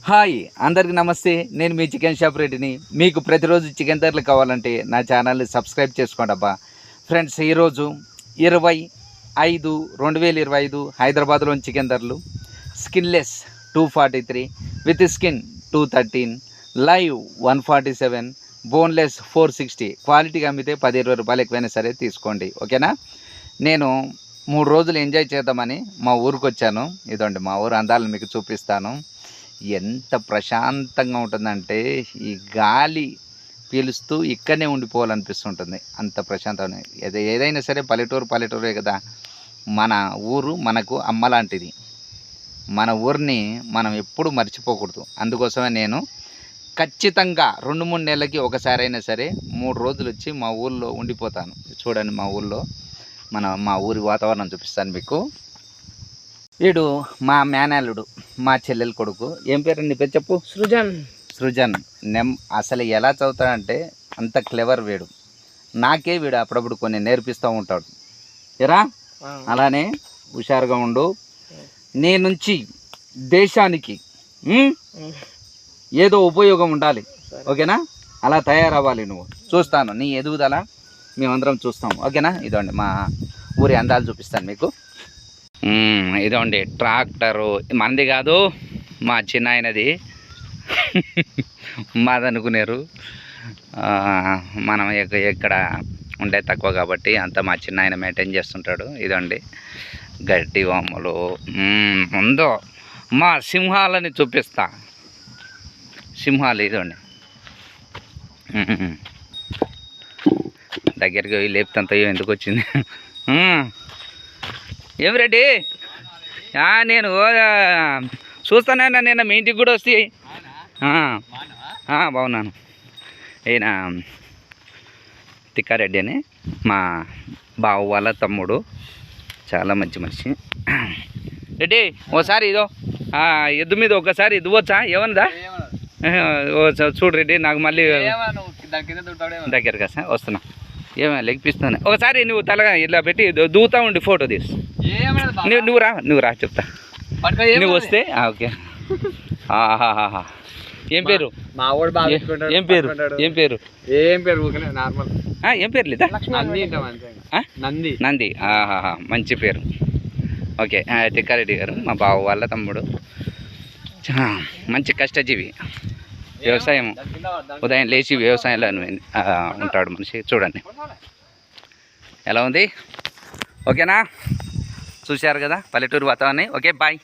Hi అందరికీ నమస్తే. నేను మీ చికెన్ షాప్ రెడ్డిని. మీకు ప్రతిరోజు చికెన్ ధరలు కావాలంటే నా ఛానల్ని సబ్స్క్రైబ్ చేసుకోండి అబ్బా. ఫ్రెండ్స్, ఈరోజు 25/5/2025 హైదరాబాద్లోని చికెన్ ధరలు. Skinless 243, with skin 213, live 147, boneless 460. క్వాలిటీగా అమ్మితే 10-20 రూపాయలు ఎక్కువైనా సరే తీసుకోండి, ఓకేనా. నేను 3 రోజులు ఎంజాయ్ చేద్దామని మా ఊరికి వచ్చాను. ఇదండి మా ఊరు అందాలను మీకు చూపిస్తాను. ఎంత ప్రశాంతంగా ఉంటుందంటే ఈ గాలి పీలుస్తూ ఇక్కడనే ఉండిపోవాలనిపిస్తుంటుంది. అంత ప్రశాంతంగా ఏదైనా సరే పల్లెటూరే కదా. మన ఊరు మనకు అమ్మ లాంటిది. మన ఊరిని మనం ఎప్పుడు మర్చిపోకూడదు. అందుకోసమే నేను ఖచ్చితంగా 2-3 నెలలకి ఒకసారి అయినా సరే 3 రోజులు వచ్చి మా ఊళ్ళో ఉండిపోతాను. చూడండి, మా ఊళ్ళో మా ఊరి వాతావరణం చూపిస్తాను మీకు. వీడు మా మేనల్లుడు, మా చెల్లెలు కొడుకు. ఏం పేరు నీ పేరు చెప్పు? సృజన్. అసలు ఎలా చదువుతాడంటే అంత క్లెవర్ వీడు. నాకే వీడు అప్పుడప్పుడు కొన్ని నేర్పిస్తూ ఉంటాడు. ఎరా అలానే హుషారుగా ఉండు. నీ నుంచి దేశానికి ఏదో ఉపయోగం ఉండాలి, ఓకేనా. అలా తయారవ్వాలి నువ్వు. చూస్తాను నీ ఎదుగుదల, మేమందరం చూస్తాం, ఓకేనా. ఇదండి మా ఊరి అందాలు చూపిస్తాను మీకు. ఇదండి ట్రాక్టరు మనది కాదు, మా చిన్న ఆయనది. మాదనుకునేరు. మనం ఇక్కడ ఉండే తక్కువ కాబట్టి అంతా మా చిన్న ఆయన మెయింటైన్ చేస్తుంటాడు. ఇదండి గడ్డి వాములు. ముందు మా సింహాలని చూపిస్తా. సింహాలు ఇదండి. దగ్గరికి పోయి లేపుతంత ఎందుకు వచ్చింది. ఏం రెడ్డి, నేను చూస్తానే నిన్న మీ ఇంటికి కూడా వస్తే. బాగున్నాను. ఈయన తిక్కారెడ్డి అని మా బావ వాళ్ళ తమ్ముడు, చాలా మంచి మనిషి. రెడ్డి ఓసారి ఇదో ఎద్దు మీద ఒకసారి ఇదివచ్చా? ఏమన్నదా? చూడు రెడ్డి, నాకు మళ్ళీ దగ్గర కదా వస్తున్నా. ఏమైనా లెగ్పిస్తాను. ఒకసారి నువ్వు తలగా ఇలా పెట్టి దూతా ఉండి ఫోటో తీసు. నువ్వు రా చెప్తా. నువ్వు వస్తే ఓకే. ఏం పేరు? ఏం పేరు? ఏం పేరు? ఏం పేరు లేదా? నంది. మంచి పేరు. ఓకే. తిక్కారెడ్డి గారు మా బావ వాళ్ళ తమ్ముడు. మంచి కష్టజీవి. వ్యవసాయం ఉదయం లేచి వ్యవసాయంలో ఉంటాడు మనిషి. చూడండి ఎలా ఉంది, ఓకేనా. చూశారు కదా పల్లెటూరు వాతావరణం. Okay, bye.